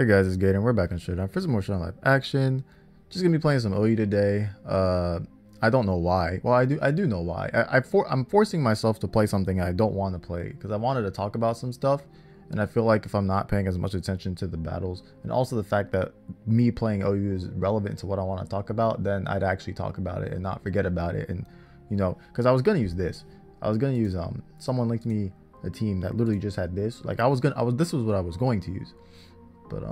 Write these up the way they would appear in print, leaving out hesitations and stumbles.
Hey guys, it's Gator and we're back on Showdown for some more Showdown live action. Just gonna be playing some OU today. I don't know why. Well, I do know why. I'm forcing myself to play something I don't want to play because I wanted to talk about some stuff, and I feel like if I'm not paying as much attention to the battles, and also the fact that me playing OU is relevant to what I want to talk about, then I'd actually talk about it and not forget about it. And you know, because I was gonna use this. I was gonna use someone linked me a team that literally just had this. Like this was what I was going to use. But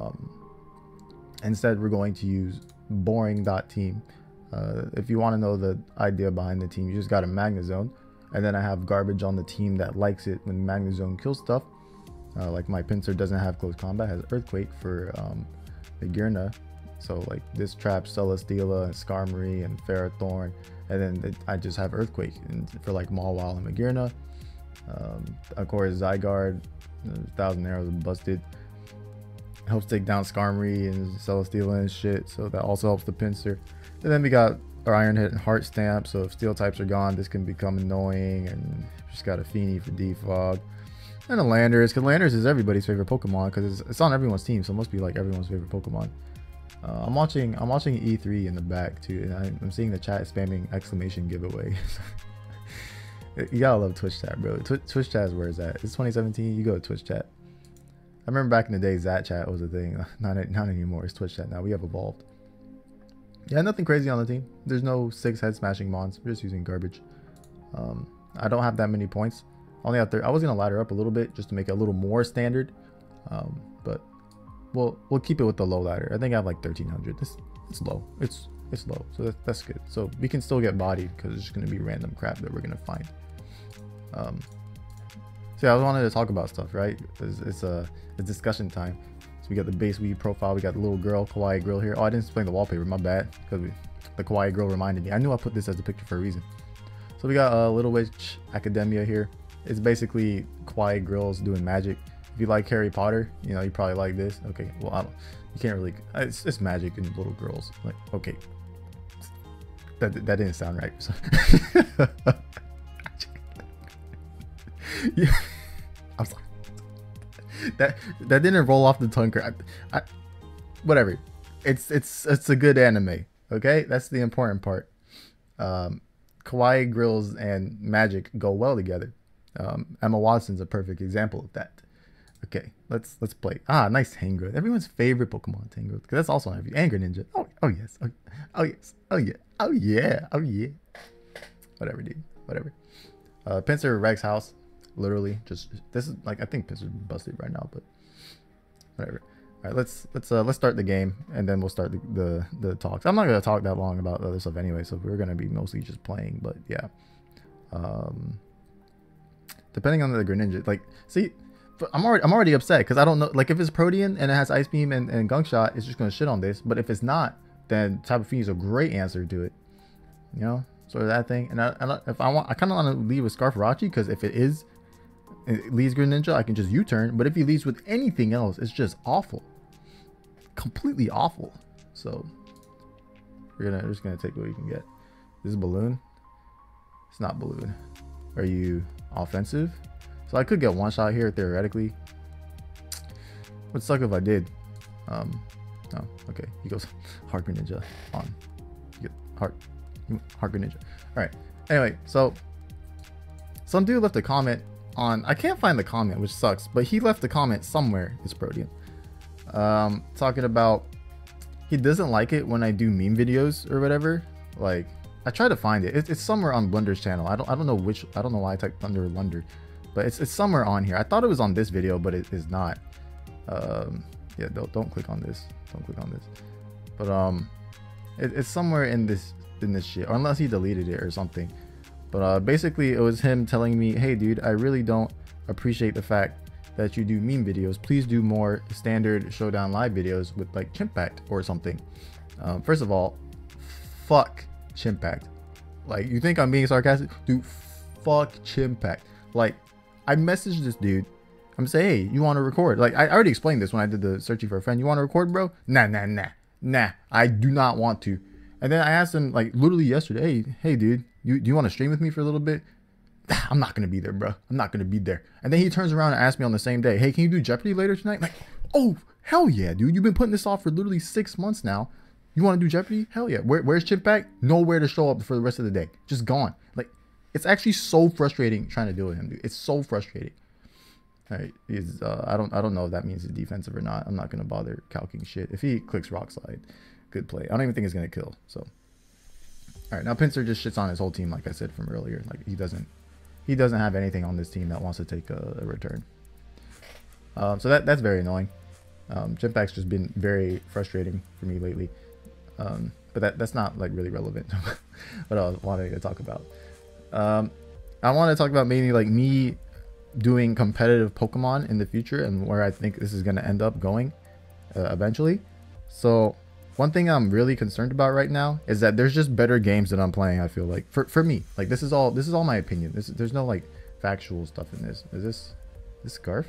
instead we're going to use boring.team. If you want to know the idea behind the team, you just got a magnet zone, and then I have garbage on the team that likes it when magnet zone kills stuff. Like my pincer doesn't have close combat, has earthquake for itzGator. So like this traps Celesteela and Skarmory and Ferrothorn, and then I just have earthquake for like Mawile and itzGator. Of course Zygarde, 1,000 arrows busted. Helps take down Skarmory and Celesteela and shit, so that also helps the pincer. And then we got our Iron Hit and Heart Stamp, so if steel types are gone, this can become annoying. And just got a Feeny for defog, and a Landers, because Landers is everybody's favorite Pokemon because it's on everyone's team, so it must be like everyone's favorite Pokemon. I'm watching E3 in the back too, and I'm seeing the chat spamming exclamation giveaway. You gotta love Twitch chat, bro. Twitch chat is where it's at. It's 2017. You go to Twitch chat. I remember back in the day, Zat chat was a thing. Not anymore. It's Twitch chat now. We have evolved. Yeah, nothing crazy on the team. There's no 6 head smashing mons. We're just using garbage. I don't have that many points. I only have 30. I was gonna ladder up a little bit just to make it a little more standard. But we'll keep it with the low ladder. I think I have like 1300. It's low. It's low. So that's good. So we can still get bodied because it's just gonna be random crap that we're gonna find. So yeah, I wanted to talk about stuff, right? It's discussion time. So we got the base weed profile. We got the little girl, kawaii girl here. Oh, I didn't explain the wallpaper. My bad. Because the kawaii girl reminded me. I knew I put this as a picture for a reason. So we got Little Witch Academia here. It's basically kawaii girls doing magic. If you like Harry Potter, you know, you probably like this. Okay, well, you can't really. It's magic and little girls. Like, okay, that didn't sound right. So yeah, I'm sorry. That didn't roll off the tongue. Whatever. It's a good anime. Okay, that's the important part. Kawaii girls and magic go well together. Emma Watson's a perfect example of that. Okay, let's play. Nice Tangrowth. Everyone's favorite Pokemon, Tangrowth. Because that's also on every Anger Ninja. Oh yes. Oh yes. Oh yeah. Oh yeah. Oh yeah. Whatever, dude. Whatever. Pincer Rex house. Literally, just this is like I think Pincer's busted right now, but whatever. All right, let's start the game and then we'll start the talks. I'm not gonna talk that long about other stuff anyway, so we're gonna be mostly just playing. But yeah, depending on the Greninja, like see. I'm already upset because I don't know, like if it's Protean and it has Ice Beam and Gunk Shot, it's just gonna shit on this. But if it's not, then Tapu Fini is a great answer to it, you know, sort of that thing. And I kind of want to leave with Scarfarachi because if it leaves Greninja, I can just U-turn. But if he leaves with anything else, it's just awful, completely awful. So we're just gonna take what we can get. This is Balloon. It's not Balloon. Are you offensive? So I could get one shot here theoretically. Would suck if I did. Oh, okay. He goes Heart Greninja on. You get Heart Greninja. All right. Anyway, so some dude left a comment on. I can't find the comment, which sucks. But he left a comment somewhere. It's Protean. Talking about he doesn't like it when I do meme videos or whatever. Like I try to find it. It's somewhere on Blunder's channel. I don't know which. I don't know why I typed Thunder or Lunder. But it's somewhere on here. I thought it was on this video, but it is not. Yeah, don't click on this. Don't click on this. But it's somewhere in this shit, or unless he deleted it or something. But basically, it was him telling me, "Hey, dude, I really don't appreciate the fact that you do meme videos. Please do more standard Showdown live videos with like Chimpact or something." First of all, fuck Chimpact. Like, you think I'm being sarcastic? Dude, fuck Chimpact. Like, I messaged this dude. I'm saying, hey, you want to record? Like, I already explained this when I did the searching for a friend. You want to record, bro? Nah. I do not want to. And then I asked him, like, literally yesterday, hey, dude, do you want to stream with me for a little bit? I'm not going to be there, bro. I'm not going to be there. And then he turns around and asks me on the same day, hey, can you do Jeopardy later tonight? I'm like, oh, Hell yeah, dude. You've been putting this off for literally 6 months now. You want to do Jeopardy? Hell yeah. Where's Chip back? Nowhere to show up for the rest of the day. Just gone. Like, it's actually so frustrating trying to deal with him, dude. It's so frustrating. All right, I don't know if that means he's defensive or not. I'm not gonna bother calcing shit. If he clicks rock slide, good play. I don't even think he's gonna kill. So, all right, now Pincer just shits on his whole team, like I said from earlier. Like he doesn't have anything on this team that wants to take a return. So that's very annoying. Jetpack's just been very frustrating for me lately. But that's not like really relevant to what I was wanting to talk about. I want to talk about maybe like me doing competitive Pokemon in the future and where I think this is going to end up going eventually. So one thing I'm really concerned about right now is that there's just better games that I'm playing. I feel like for me, like this is all my opinion. There's no like factual stuff in this. Is this Scarf?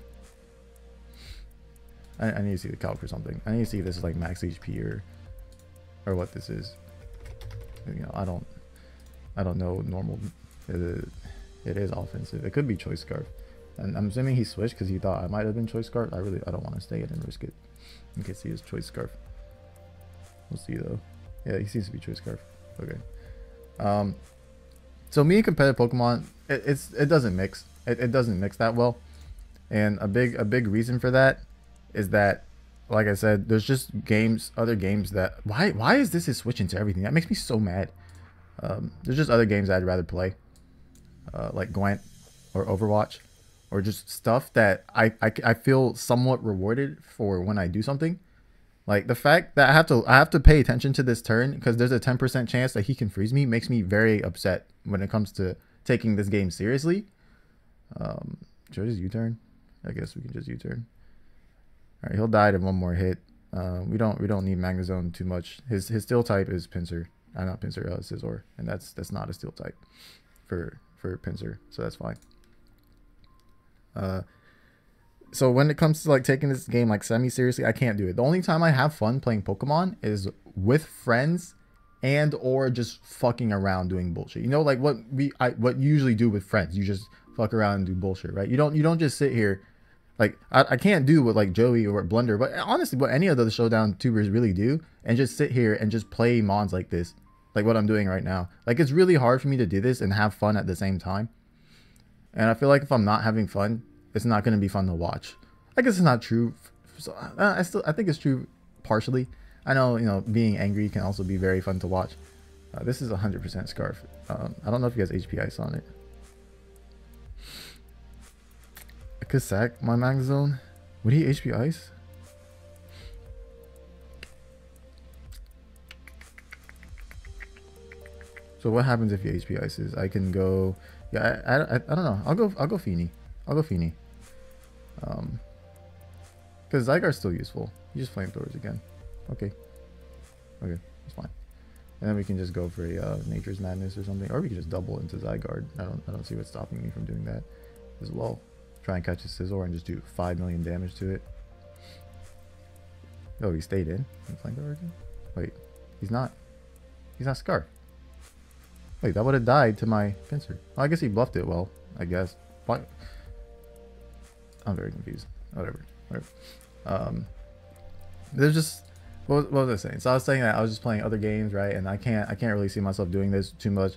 I need to see the calc for something. I need to see if this is like max HP or what this is. You know, I don't know normal. It is offensive. It could be Choice Scarf. And I'm assuming he switched because he thought I might have been Choice Scarf. I don't want to stay it and risk it in case he is Choice Scarf. We'll see though. Yeah, he seems to be Choice Scarf. Okay. So me and competitive Pokemon, it doesn't mix. It doesn't mix that well. And a big reason for that is that, like I said, there's just other games that why is this switching to everything? That makes me so mad. There's just other games I'd rather play, like Gwent or Overwatch, or just stuff that I feel somewhat rewarded for when I do something. Like the fact that I have to pay attention to this turn because there's a 10% chance that he can freeze me makes me very upset when it comes to taking this game seriously. Should I just U-turn? I guess we can just U-turn. All right, he'll die to one more hit. We don't need Magnezone too much. His steel type is Pinsir. Not Pinsir, Scizor, and that's not a steel type for Pinsir, so that's fine. So when it comes to like taking this game like semi-seriously, I can't do it. The only time I have fun playing Pokemon is with friends and or just fucking around doing bullshit. You know, like what you usually do with friends. You just fuck around and do bullshit, right? You don't just sit here. Like I can't do what like Joey or Blunder, but honestly what any of the Showdown tubers really do and just sit here and just play mons like this, like what I'm doing right now. Like it's really hard for me to do this and have fun at the same time. And I feel like if I'm not having fun, it's not going to be fun to watch. I guess it's not true. So I think it's true partially. I know, you know, being angry can also be very fun to watch. This is 100% Scarf. I don't know if he has HP Ice on it. I could sack my Magnezone. Would he HP Ice? So what happens if he HP Ices? I can go. Yeah, I don't know. I'll go Feeny. I'll go Feeny. Because Zygarde's still useful. You just flamethrowers again. Okay, that's fine. And then we can just go for a Nature's Madness or something, or we can just double into Zygarde. I don't see what's stopping me from doing that as well. Try and catch a Scizor and just do 5 million damage to it. Oh, he stayed in. Flamethrower again? Wait, he's not Scarf. Wait, that would have died to my Pinsir. Well, I guess he bluffed it well, I guess. Why? I'm very confused. Whatever. There's just what was I saying? So I was saying that I was just playing other games, right? And I can't really see myself doing this too much.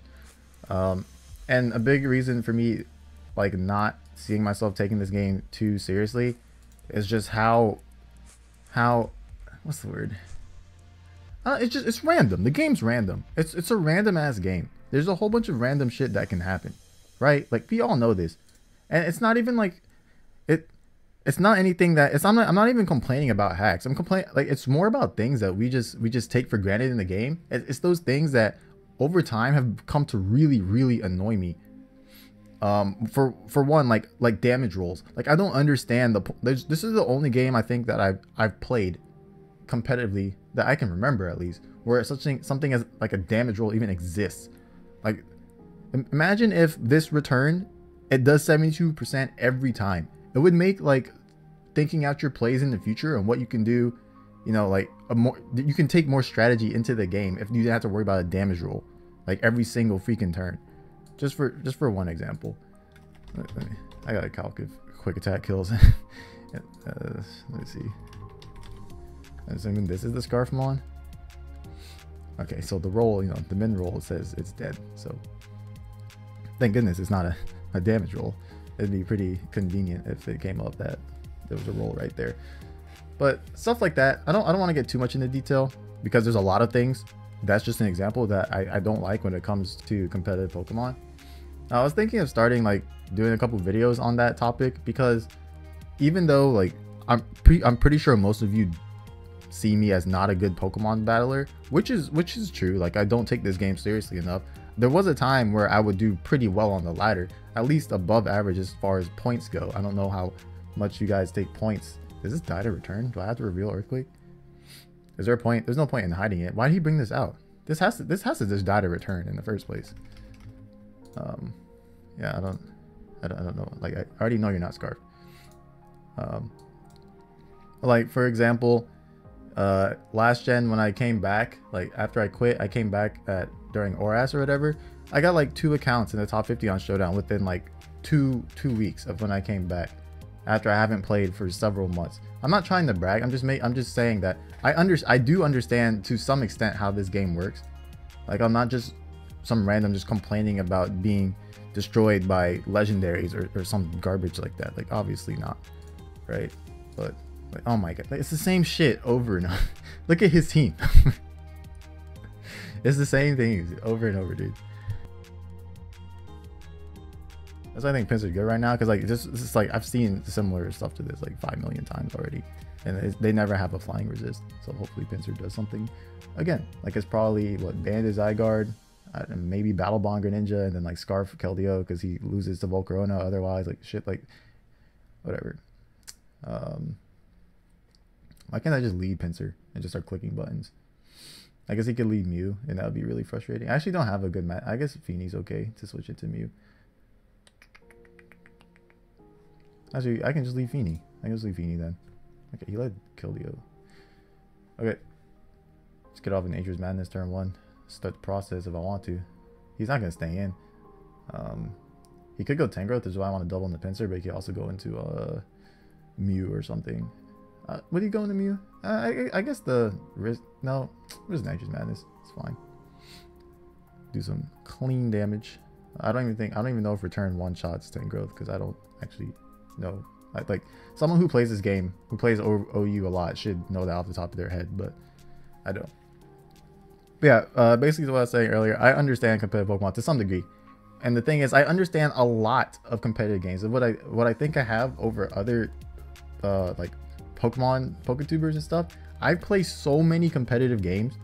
And a big reason for me like not seeing myself taking this game too seriously is just how what's the word? It's random. The game's random. It's a random ass game. There's a whole bunch of random shit that can happen, right? Like we all know this, and it's not even like it's not anything that I'm not even complaining about hacks. I'm complaining like it's more about things that we just take for granted in the game. It's those things that over time have come to really annoy me. For one, like damage rolls. Like I don't understand this is the only game I think that I've played competitively that I can remember at least where something as like a damage roll even exists. Like imagine if this return it does 72% every time. It would make like thinking out your plays in the future and what you can do, you know, like you can take more strategy into the game if you didn't have to worry about a damage roll like every single freaking turn. Just for one example, I gotta calc if quick attack kills. Let me see. Assuming this is the Scarfmon. Okay, so the roll, you know, the min roll says it's dead. So thank goodness it's not a damage roll. It'd be pretty convenient if it came up that there was a roll right there. But stuff like that, I don't want to get too much into detail because there's a lot of things. That's just an example that I don't like when it comes to competitive Pokemon. I was thinking of starting like doing a couple videos on that topic because even though like I'm pretty sure most of you see me as not a good Pokemon battler, which is true. Like I don't take this game seriously enough. There was a time where I would do pretty well on the ladder, at least above average as far as points go. I don't know how much you guys take points. Does this die to return? Do I have to reveal Earthquake? Is there a point? There's no point in hiding it. Why did he bring this out? This has to just die to return in the first place. Yeah, I don't know. Like I already know you're not Scarf. Like for example, last gen when I came back, like after I quit, I came back during ORAS or whatever. I got like 2 accounts in the top 50 on Showdown within like two weeks of when I came back, after I haven't played for several months. I'm not trying to brag. I'm just saying that I do understand to some extent how this game works. Like I'm not just some random just complaining about being destroyed by legendaries or some garbage like that. Like obviously not, right? But like, oh my god, like, it's the same shit over and over. Look at his team. It's the same things over and over, dude. That's why I think Pinsir's good right now, because like just like I've seen similar stuff to this like 5 million times already, and they never have a flying resist. So hopefully Pinsir does something again. Like it's probably what Banded Zygarde, maybe Battle Bond Greninja, and then like Scarf Keldeo because he loses to Volcarona. Otherwise, like shit, like whatever. Why can't I just lead Pinsir and just start clicking buttons? I guess he could lead Mew, and that would be really frustrating. I actually don't have a good match. I guess Feeney's okay to switch it to Mew. Actually, I can just leave Feeney. I can just leave Feeney then. Okay, he led Keldeo. Okay. Let's get off in Nature's Madness turn 1. Start the process if I want to. He's not going to stay in. He could go Tangrowth, which is why I want to double in the Pinsir, but he could also go into Mew or something. Would he go into Mew? I guess the risk. No, where's Nature's Madness? It's fine. Do some clean damage. I don't even know if return one shots Tangrowth because I don't actually know. Like someone who plays this game, who plays OU a lot, should know that off the top of their head, but I don't. But yeah, basically what I was saying earlier, I understand competitive Pokemon to some degree. And the thing is, I understand a lot of competitive games. And what I think I have over other like Pokemon PokeTubers and stuff, I play so many competitive games,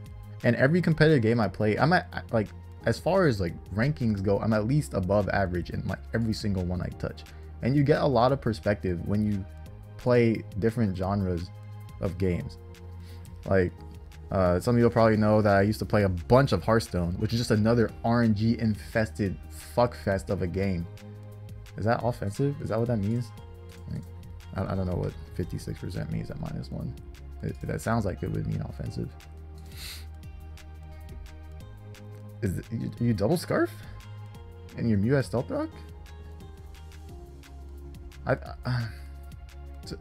and every competitive game I play, I'm at like, as far as like rankings go, I'm at least above average in like every single one I touch. And you get a lot of perspective when you play different genres of games. Like some of you'll probably know that I used to play a bunch of Hearthstone, which is just another RNG infested fuckfest of a game. Is that offensive? Is that what that means? Like, I don't know what 56% means at -1. That sounds like it would mean offensive. Is you double Scarf? And your Mew has Stealth Rock?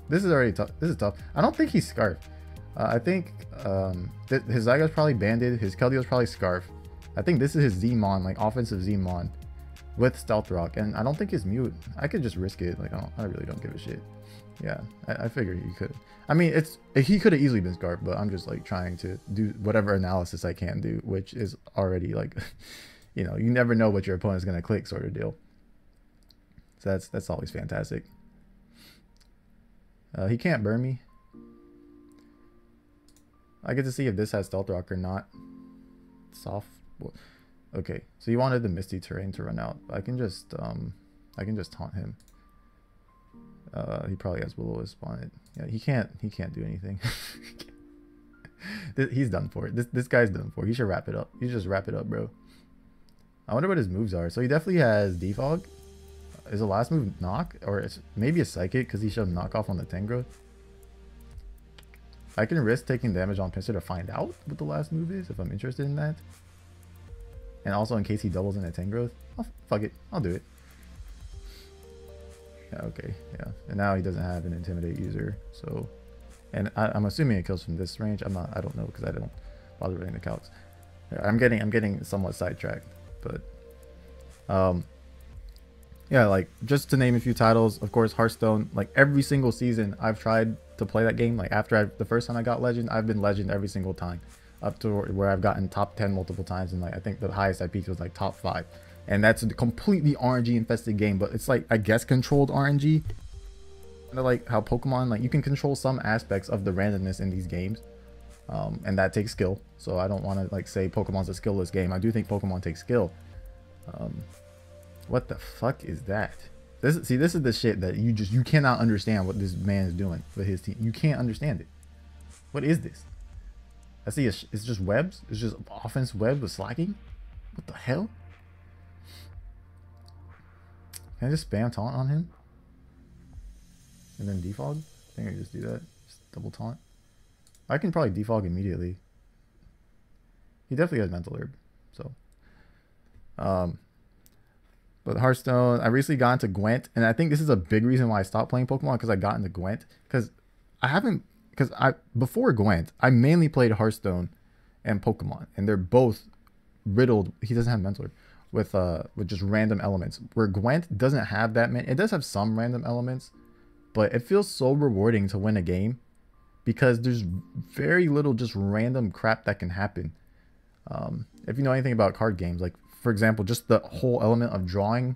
This is already tough. This is tough. I don't think he's Scarf. I think his Zygarde's probably Banded. His Keldeo's probably Scarf. I think this is his Z-Mon, like offensive Z-Mon with Stealth Rock. And I don't think his Mew. I could just risk it. Like I really don't give a shit. Yeah, I figured he could. I mean, he could have easily been Scarf, but I'm just like trying to do whatever analysis I can do, which is already like, you know, you never know what your opponent's gonna click, sort of deal. So that's always fantastic. He can't burn me. I get to see if this has Stealth Rock or not. Soft. Okay, so you wanted the Misty Terrain to run out. I can just taunt him. He probably has Will-O-Wisp on it. Yeah, he can't do anything. He's done for it. This guy's done for. He should wrap it up. You just wrap it up, bro. I wonder what his moves are. So he definitely has Defog. Is the last move Knock, or it's maybe a Psychic because he showed Knock Off on the Tangrowth. I can risk taking damage on Pinsir to find out what the last move is if I'm interested in that. And also in case he doubles in a Tangrowth. Oh, fuck it, I'll do it. Yeah, okay, yeah. And now he doesn't have an Intimidate user, so And I'm assuming it kills from this range. I don't know because I don't bother reading the calcs. I'm getting somewhat sidetracked, but yeah, like just to name a few titles, of course, Hearthstone. Like every single season, I've tried to play that game. Like after the first time I got Legend, I've been Legend every single time, up to where I've gotten top 10 multiple times, and like I think the highest I peaked was like top 5, and that's a completely RNG infested game. But it's like, I guess, controlled RNG. Kind of like how Pokemon, like you can control some aspects of the randomness in these games, and that takes skill. So I don't want to like say Pokemon's a skillless game. I do think Pokemon takes skill. What the fuck is that? This is the shit that you cannot understand what this man is doing with his team. You can't understand it. What is this? I see it's just webs. It's just offense web with slacking. What the hell? Can I just spam taunt on him? And then defog? I think I can just do that. Just double taunt. I can probably defog immediately. He definitely has mental herb. So but Hearthstone, I recently got into Gwent, and I think this is a big reason why I stopped playing Pokemon, because I got into Gwent. Because before Gwent, I mainly played Hearthstone and Pokemon, and they're both riddled. He doesn't have mental herb, with just random elements. Where Gwent doesn't have that many. It does have some random elements, but it feels so rewarding to win a game because there's very little just random crap that can happen. If you know anything about card games, like for example, just the whole element of drawing,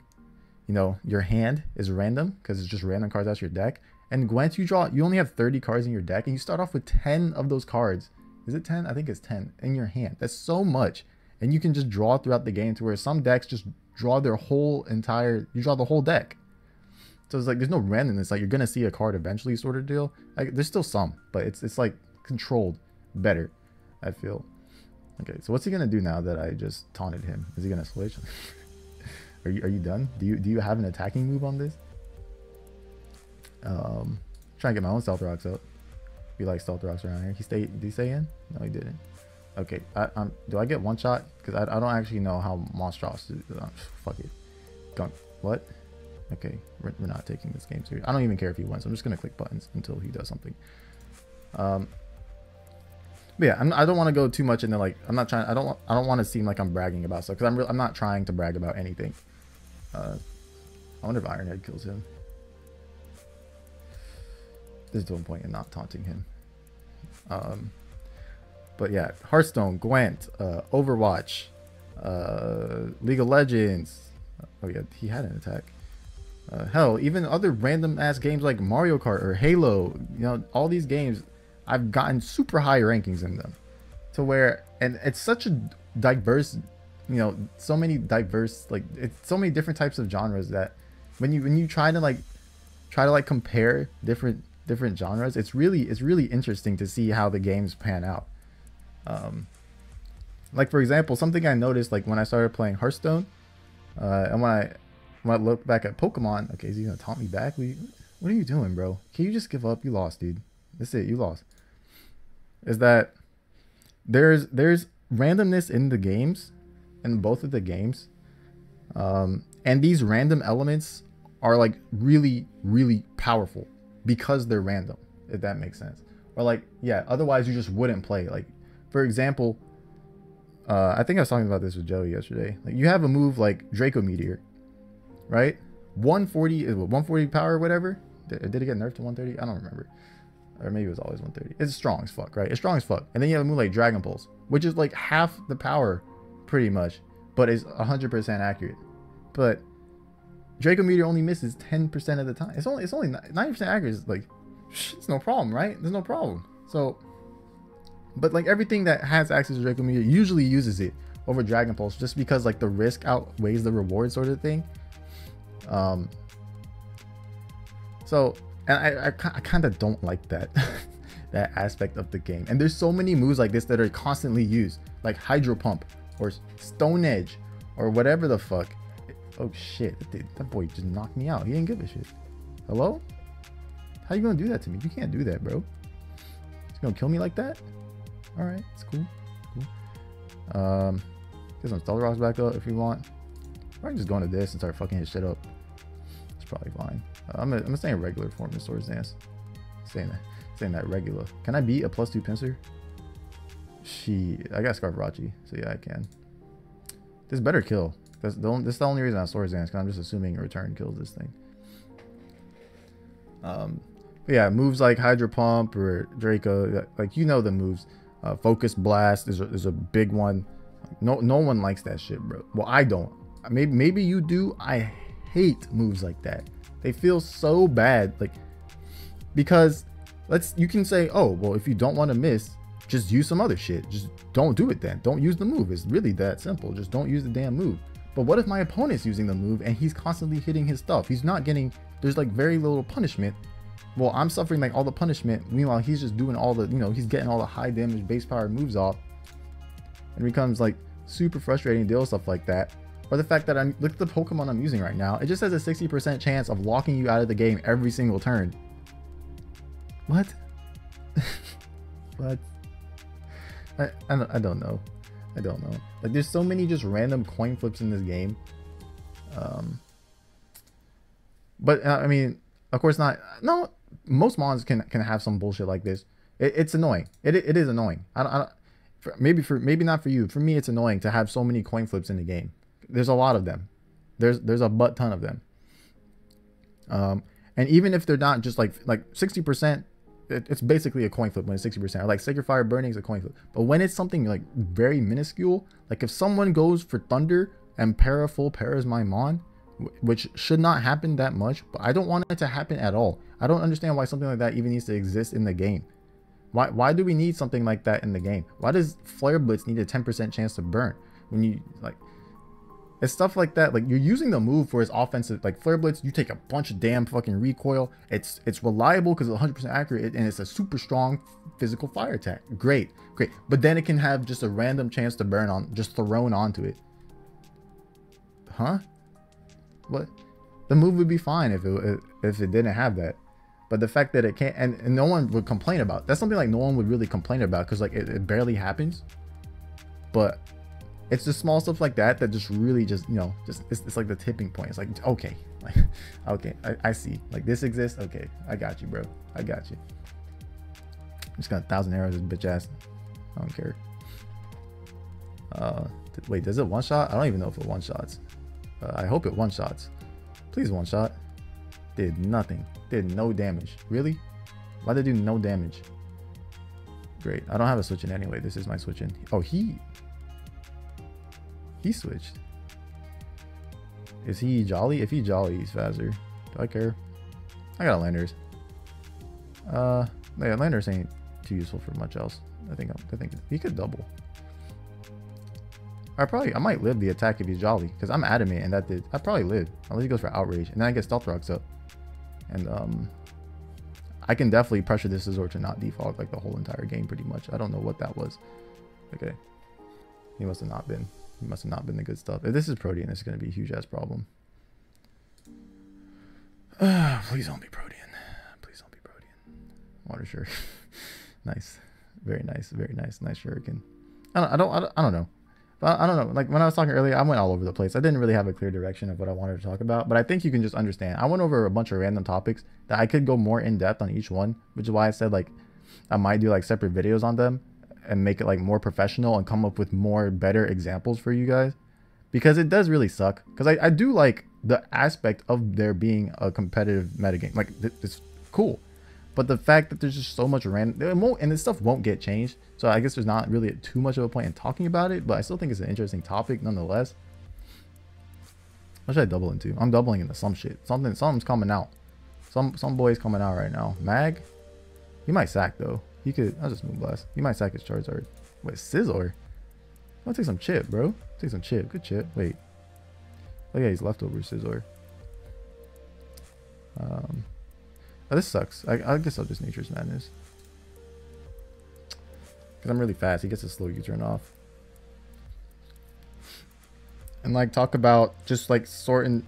you know, your hand is random because it's just random cards out of your deck. And Gwent, you only have 30 cards in your deck, and you start off with 10 of those cards. Is it 10? I think it's 10 in your hand. That's so much. And you can just draw throughout the game, to where some decks just draw you draw the whole deck. So it's like, there's no randomness. Like, you're going to see a card eventually, sort of deal. Like, there's still some, but it's like controlled better, I feel. Okay, so what's he going to do now that I just taunted him? Is he going to switch? Are you done? Do you have an attacking move on this? Trying to get my own stealth rocks up. We like stealth rocks around here. Did he stay in? No, he didn't. Okay, do I get one shot? Because I don't actually know how monstrous. Fuck it. Gunk. What? Okay, we're not taking this game serious. I don't even care if he wins. I'm just gonna click buttons until he does something. But yeah, I don't want to go too much into, like, I'm not trying. I don't want to seem like I'm bragging about stuff, because I'm not trying to brag about anything. I wonder if Ironhead kills him. There's no point in not taunting him. But yeah, Hearthstone, Gwent, Overwatch, League of Legends. Oh yeah, he had an attack. Hell, even other random ass games like Mario Kart or Halo. You know, all these games, I've gotten super high rankings in them, to where, and it's such a diverse, you know, so many diverse, like, it's so many different types of genres that when you try to compare different genres, it's really interesting to see how the games pan out. Like for example, something I noticed, like when I started playing Hearthstone, and when I look back at Pokemon. Okay, is he gonna taunt me back? What are you doing, bro? Can you just give up? You lost, dude. That's it. You lost. Is that there's randomness in the games, in both of the games, and these random elements are like really powerful because they're random, if that makes sense. Or like, yeah, otherwise you just wouldn't play. Like for example, I think I was talking about this with Joey yesterday. Like, you have a move like Draco Meteor, right? 140 is what, 140 power or whatever. Did it get nerfed to 130? I don't remember. Or maybe it was always 130. It's strong as fuck, right? It's strong as fuck. And then you have a move like Dragon Pulse, which is like half the power pretty much, but is 100% accurate. But Draco Meteor only misses 10% of the time. It's only 90% accurate. It's like, it's no problem, right? There's no problem. So, but like everything that has access to Draco Meteor usually uses it over Dragon Pulse, just because like the risk outweighs the reward, sort of thing. So, and I kind of don't like that that aspect of the game. And there's so many moves like this that are constantly used, like Hydro Pump or Stone Edge or whatever the fuck. Oh shit, that boy just knocked me out. He didn't give a shit. Hello? How you gonna do that to me? You can't do that, bro. He's gonna kill me like that? Alright, it's cool. Get some Stealth Rocks back up if you want. Or I can just go into this and start fucking his shit up. It's probably fine. I'm gonna stay in regular form in Swords Dance. Stay saying that regular. Can I beat a +2 pincer? I got Scarfrachi, so yeah, I can. This better kill. This is the only reason I Swords Dance, because I'm just assuming a return kills this thing. But yeah, moves like Hydro Pump or Draco, like you know the moves. Focus Blast is a big one. No one likes that shit, bro. Well, I don't. Maybe you do. I hate moves like that. They feel so bad, like, because you can say, oh well, if you don't want to miss, just use some other shit. Just don't do it then. Don't use the move. It's really that simple. Just don't use the damn move. But what if my opponent's using the move and he's constantly hitting his stuff? He's not getting, there's like very little punishment. Well, I'm suffering like all the punishment. Meanwhile, he's just doing all the, you know, he's getting all the high damage base power moves off. And it becomes like super frustrating to deal with stuff like that. Or the fact that look at the Pokemon I'm using right now. It just has a 60% chance of locking you out of the game every single turn. What? What? I don't know. I don't know. Like, there's so many just random coin flips in this game. But I mean, of course not. No, most mons can have some bullshit like this. It's annoying. It is annoying. Maybe not for you. For me, it's annoying to have so many coin flips in the game. There's a lot of them. There's a butt ton of them. And even if they're not just like 60%. It's basically a coin flip when it's 60%. Or like Sacred Fire Burning is a coin flip. But when it's something like very minuscule, like if someone goes for Thunder and full paras my Mon, which should not happen that much, but I don't want it to happen at all. I don't understand why something like that even needs to exist in the game. Why do we need something like that in the game? Why does Flare Blitz need a 10% chance to burn? When you like, it's stuff like that. Like, you're using the move for its offensive, like Flare Blitz, you take a bunch of damn fucking recoil. It's reliable because it's 100% accurate, and it's a super strong physical fire attack. Great. But then it can have just a random chance to burn on, just thrown onto it. Huh? What? The move would be fine if it didn't have that. But the fact that it can't, and no one would complain about. That's something like no one would really complain about, because like it barely happens. But it's just small stuff like that just really just, you know, just it's like the tipping point. It's like, okay, like, okay, I see, like, this exists. Okay, I got you, bro. I got you. I'm just got 1,000 arrows, this bitch ass. I don't care. Wait, does it one shot? I don't even know if it one shots. I hope it one shots. Please one shot. Did nothing. Did no damage. Really? Why'd they do no damage? Great. I don't have a switch in anyway. This is my switch in. Oh, he switched. Is he jolly? If he jolly, he's faster. Do I care? I got a Landers. Yeah, Landers ain't too useful for much else. I think he could double. I might live the attack if he's jolly, because I'm adamant, and I probably live unless he goes for outrage, and then I get stealth rocks up, and I can definitely pressure this Scizor to not defog like the whole entire game pretty much. I don't know what that was. Okay, he must have not been. He must have not been the good stuff. If this is Protean, it's going to be a huge ass problem. Please don't be Protean. Please don't be Protean. Water Shuriken. Nice. Very nice. Very nice. Nice Shuriken. I don't know. But I don't know. Like, when I was talking earlier, I went all over the place. I didn't really have a clear direction of what I wanted to talk about. But I think you can just understand. I went over a bunch of random topics that I could go more in depth on each one, which is why I said, like, I might do like separate videos on them and make it like more professional and come up with better examples for you guys, because it does really suck. Because I do like the aspect of there being a competitive metagame. Like, it's cool, but the fact that there's just so much random, and this stuff won't get changed, so I guess there's not really too much of a point in talking about it. But I still think it's an interesting topic nonetheless. What should I double into? I'm doubling into some shit. Something's coming out. Some boy's coming out right now. Mag, he might sack though. He could. I'll just move blast. He might sack his Charizard. Wait, Scizor? I'll take some chip, bro. Take some chip. Good chip. Wait. Oh yeah, he's leftover Scizor. Oh, this sucks. I guess I'll just Nature's Madness, because I'm really fast. He gets a slow U-turn off. And like, talk about just like certain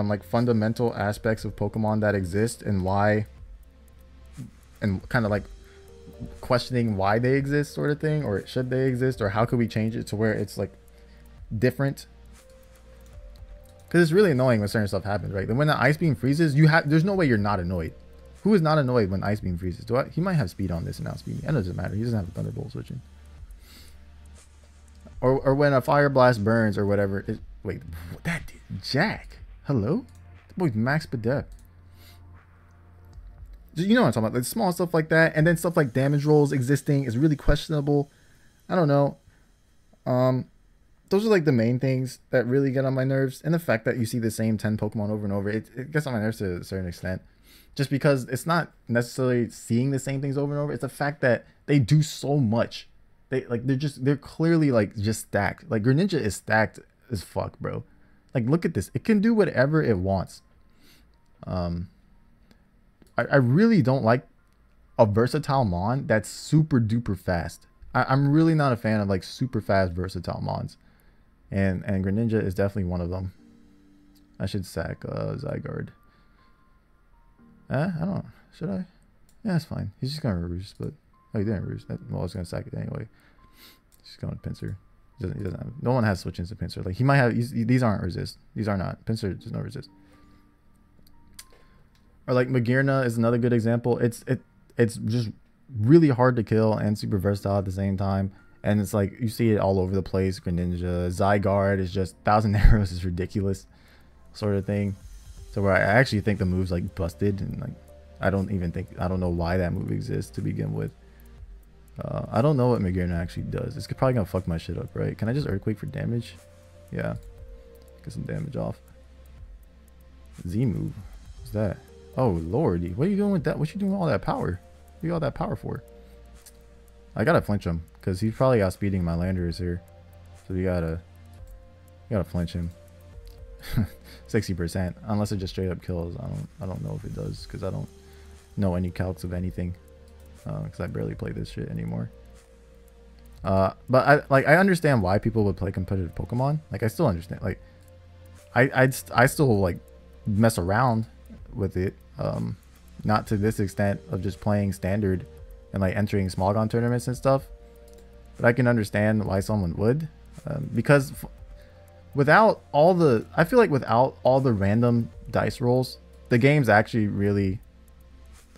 like fundamental aspects of Pokemon that exist and why, and kind of like questioning why they exist, sort of thing, or should they exist, or how could we change it to where it's like different. Because it's really annoying when certain stuff happens, right? Then when the Ice Beam freezes, there's no way you're not annoyed. Who is not annoyed when Ice Beam freezes? He might have speed on this and outspeed me. It doesn't matter. He doesn't have a Thunderbolt switching. Or when a Fire Blast burns or whatever. Wait, that did Jack. Hello? The boy's max Pedep. You know what I'm talking about. Like small stuff like that. And then stuff like damage rolls existing is really questionable. I don't know. Those are like the main things that really get on my nerves. And the fact that you see the same 10 Pokemon over and over. It gets on my nerves to a certain extent. Just because it's not necessarily seeing the same things over and over. It's the fact that they do so much. They're clearly like just stacked. Like Greninja is stacked as fuck, bro. Like look at this. It can do whatever it wants. I really don't like a versatile Mon that's super duper fast. I'm really not a fan of like super fast versatile Mons. And Greninja is definitely one of them. I should sack Zygarde. I don't know. Should I? Yeah, it's fine. He's just gonna roost, but oh, he didn't roost. Well, I was gonna sack it anyway. He's going to Pinsir. He doesn't have. No one has switch into Pinsir. Like he might have. These aren't resist. These are not. Pinsir does not resist. Or like Magearna is another good example. It's just really hard to kill and super versatile at the same time. And it's like you see it all over the place. Greninja, Zygarde is just 1,000 arrows is ridiculous, sort of thing. So where I actually think the move's like busted and like I don't know why that move exists to begin with. I don't know what Magearna actually does. It's probably gonna fuck my shit up, right? Can I just Earthquake for damage? Yeah, get some damage off. Z move. What's that? Oh lordy, what are you doing with that? What you doing with all that power? What you all that power for? I gotta flinch him because he's probably outspeeding my Landers here, so you gotta flinch him. 60%, unless it just straight up kills. I don't know if it does because I don't know any calcs of anything because I barely play this shit anymore. But I understand why people would play competitive Pokemon. Like I still understand. Like I still like mess around with it. Not to this extent of just playing standard and like entering Smogon tournaments and stuff. But I can understand why someone would, because without all the, I feel like without all the random dice rolls, the game's actually really,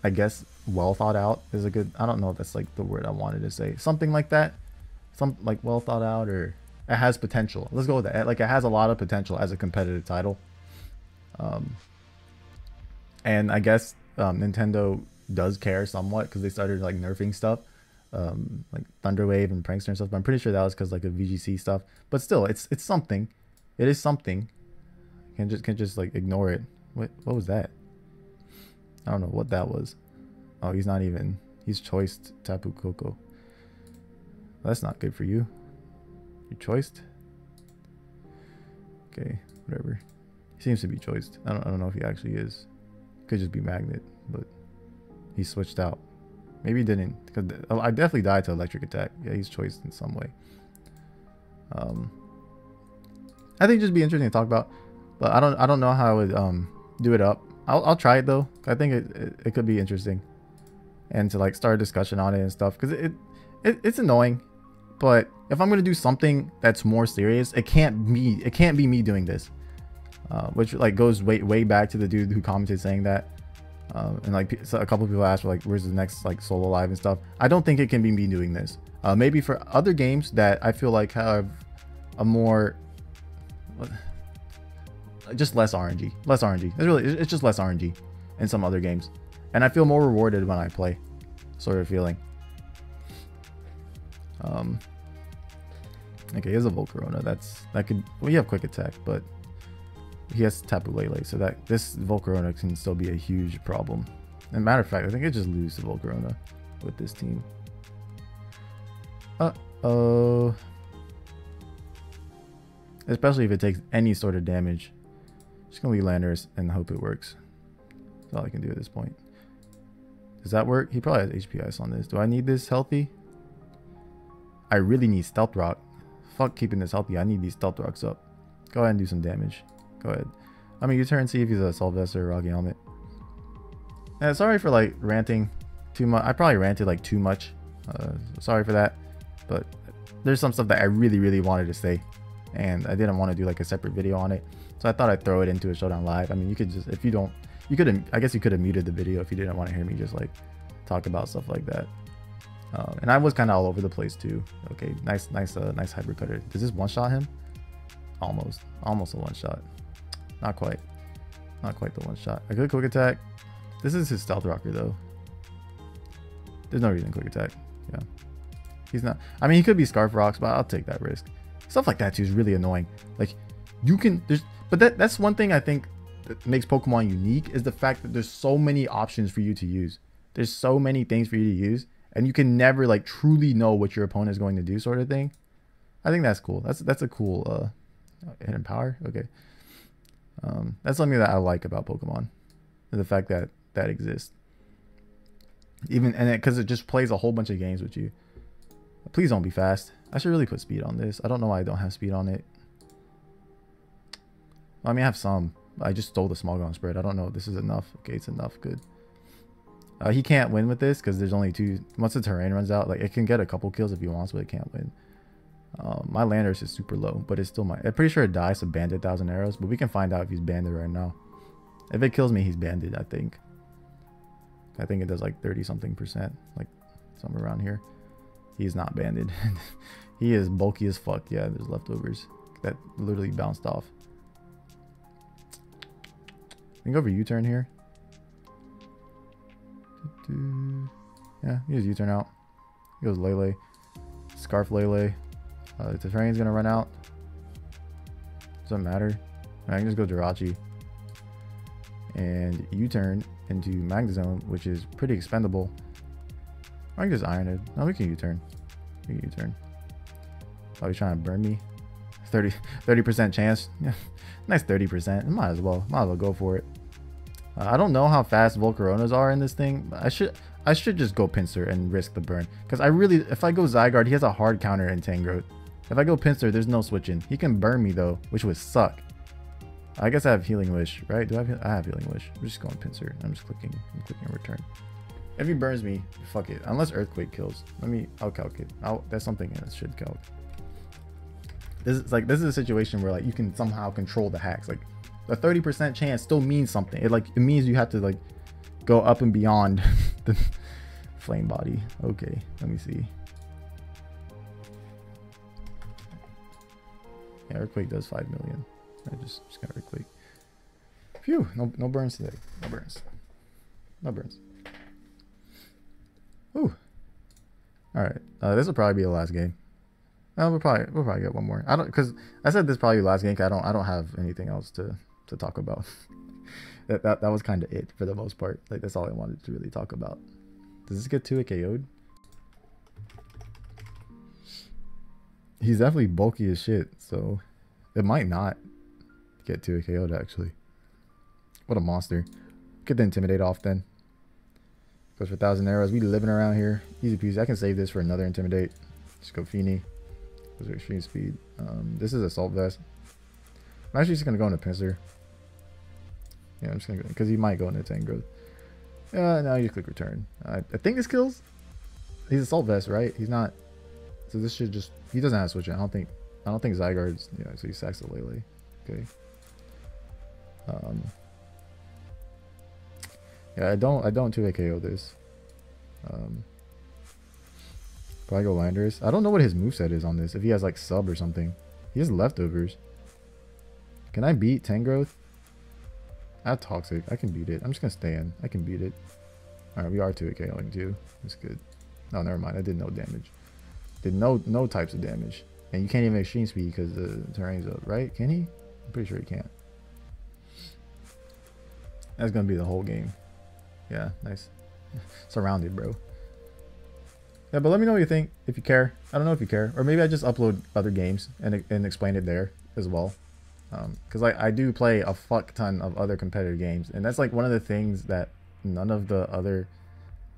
I guess, well thought out is a good, I don't know if that's like the word I wanted to say. Something like that. Some like well thought out, or it has potential. Let's go with that. Like it has a lot of potential as a competitive title. And I guess Nintendo does care somewhat because they started like nerfing stuff. Like Thunderwave and Prankster and stuff, but I'm pretty sure that was because like of VGC stuff. But still, it's something. It is something. Can't just like ignore it. What was that? I don't know what that was. Oh, he's not even. He's choiced Tapu Koko. That's not good for you. You choiced. Okay, whatever. He seems to be choiced. I don't know if he actually is. Could just be Magnet, but he switched out. Maybe he didn't, because I definitely died to Electric Attack. Yeah, he's choiced in some way. I think it'd just be interesting to talk about, but I don't know how I would do it up. I'll try it though. I think it could be interesting, and to like start a discussion on it and stuff, because it's annoying. But if I'm gonna do something that's more serious, it can't be me doing this, which like goes way back to the dude who commented saying that. And like so a couple people asked for like where's the next like solo live and stuff. I don't think it can be me doing this. Maybe for other games that I feel like have a more just less RNG. It's just less RNG in some other games, and I feel more rewarded when I play, sort of feeling. Okay, he has a Volcarona. That could, well, you have quick attack, but he has Tapu Lele, so that this Volcarona can still be a huge problem. And matter of fact, I think I just lose to Volcarona with this team. Uh-oh. Especially if it takes any sort of damage. Just gonna leave Landers and hope it works. That's all I can do at this point. Does that work? He probably has HP Ice on this. Do I need this healthy? I really need Stealth Rock. Fuck keeping this healthy. I need these Stealth Rocks up. Go ahead and do some damage. Go ahead. I mean, you turn and see if he's a Sylvester or Rocky Helmet. And sorry for like ranting too much. I probably ranted like too much. Sorry for that. But there's some stuff that I really wanted to say, and I didn't want to do like a separate video on it. So I thought I'd throw it into a Showdown live. I mean, you could just, if you don't You could have, I guess you could have muted the video if you didn't want to hear me just like talk about stuff like that. And I was kind of all over the place too. Okay, nice hybrid cutter. Does this one shot him? Almost a one shot. Not quite the one shot. A good quick attack. This is his stealth rocker though. There's no reason quick attack. Yeah, he's not. I mean, he could be scarf rocks, but I'll take that risk. Stuff like that too is really annoying. Like you can, but that's one thing I think that makes Pokemon unique is the fact that there's so many options for you to use. There's so many things for you to use, and you can never like truly know what your opponent is going to do, sort of thing. I think that's cool. That's a cool hidden power. Okay, that's something that I like about Pokemon, the fact that that exists. Even and because it just plays a whole bunch of games with you. Please don't be fast. I should really put speed on this. I don't know why I don't have speed on it. I mean, I have some. I just stole the small gun spread. I don't know if this is enough. Okay, it's enough. Good. He can't win with this because there's only 2. Once the terrain runs out, like it can get a couple kills if he wants, but it can't win. My Landorus is super low, but it's still my. I'm pretty sure it dies to banded 1,000 arrows, but we can find out if he's banded right now. If it kills me, he's banded. I think it does like 30-something%, like somewhere around here. He's not banded. He is bulky as fuck. Yeah, there's leftovers that literally bounced off. I can go for U-turn here. Yeah, he has U-turn out. He goes Lele. Scarf Lele. The terrain's gonna run out. Doesn't matter. I can just go Jirachi. And U-turn into Magnezone, which is pretty expendable. I can just Iron it. No, we can U-turn. We can U-turn. Oh, he's trying to burn me. 30% chance. Yeah, nice 30%. Might as well go for it. I don't know how fast Volcaronas are in this thing. But I should just go Pinsir and risk the burn. Because if I go Zygarde, he has a hard counter in Tangrowth. If I go Pinsir, there's no switching. He can burn me though, which would suck. I guess I have Healing Wish, right? I have Healing Wish. I'm just going Pinsir. I'm clicking return. If he burns me, fuck it. Unless Earthquake kills. I'll calc it. That's something that should calc. This is a situation where like you can somehow control the hacks. Like the 30% chance still means something. It means you have to like go up and beyond the flame body. Okay, let me see. Yeah, Earthquake does 5 million. I just got Earthquake. Phew, no burns today. No burns. Ooh. Alright. This will probably be the last game. We'll probably get one more. Because I said this probably last game. I don't have anything else to talk about. that was kind of it for the most part. Like that's all I wanted to really talk about. Does this get 2 KO'd? He's definitely bulky as shit, so it might not get 2 KO'd actually. What a monster. Get the Intimidate off then. Goes for 1,000 arrows. We living around here. Easy peasy. I can save this for another Intimidate. Just go Feeny. Goes for extreme speed. This is Assault Vest. I'm actually just gonna go into Pinsir. Yeah, I'm just gonna go because he might go into Tangrowth. Now you click return. I think this kills. He's Assault Vest, right? He's not. So this should just. He doesn't have switch. I don't think Zygarde's. Yeah, so he sacks the Lele. Okay. Yeah, I don't 2 KO this. Probably go Landorus. I don't know what his moveset is on this. If he has like sub or something. He has leftovers. Can I beat Tangrowth? At Toxic. I can beat it. I'm just gonna stay in. I can beat it. Alright, we are 2 KOing too. That's good. No, never mind. I did no damage. Did no types of damage. And you can't even extreme speed because the terrain's up, right? Can he? I'm pretty sure he can't. That's gonna be the whole game. Yeah, nice. Surrounded, bro. Yeah, but let me know what you think, if you care. I don't know if you care. Or maybe I just upload other games and explain it there as well. Because I do play a fuck ton of other competitive games. And that's like one of the things that none of the other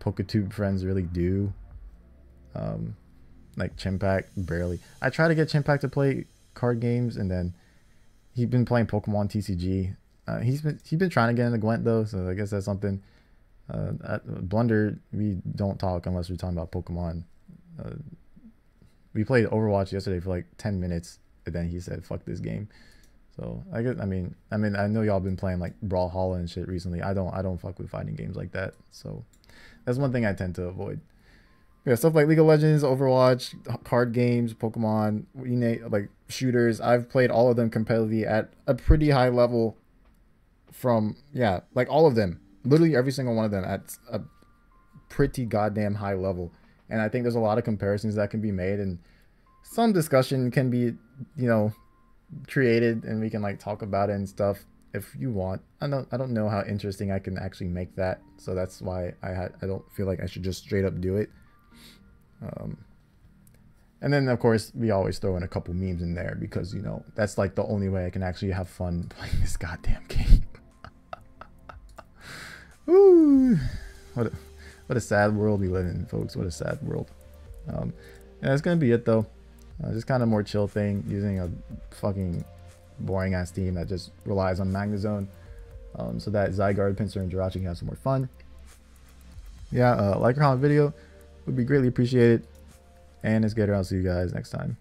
PokeTube friends really do. Like Chimpack, barely. I try to get Chimpack to play card games, and then he's been playing Pokemon TCG. He's been trying to get into Gwent though, so I guess that's something. At Blunder, we don't talk unless we're talking about Pokemon. We played Overwatch yesterday for like 10 minutes, and then he said, "Fuck this game." So I guess, I mean, I know y'all been playing like Brawlhalla and shit recently. I don't fuck with fighting games like that. So that's one thing I tend to avoid. Yeah, stuff like League of Legends, Overwatch, card games, Pokemon, like shooters. I've played all of them competitively at a pretty high level. From like all of them, literally every single one of them at a pretty goddamn high level. And I think there's a lot of comparisons that can be made, and some discussion can be, created, and we can like talk about it and stuff if you want. I don't know how interesting I can actually make that, so that's why I don't feel like I should just straight up do it. And then of course we always throw in a couple memes in there, because that's like the only way I can actually have fun playing this goddamn game. Ooh, what a sad world we live in, folks. What a sad world. And that's gonna be it though. Just kind of more chill thing, using a fucking boring ass team that just relies on Magnezone, so that Zygarde, Pinsir, and Jirachi can have some more fun. Like or comment video would be greatly appreciated. And itzGator, I'll see you guys next time.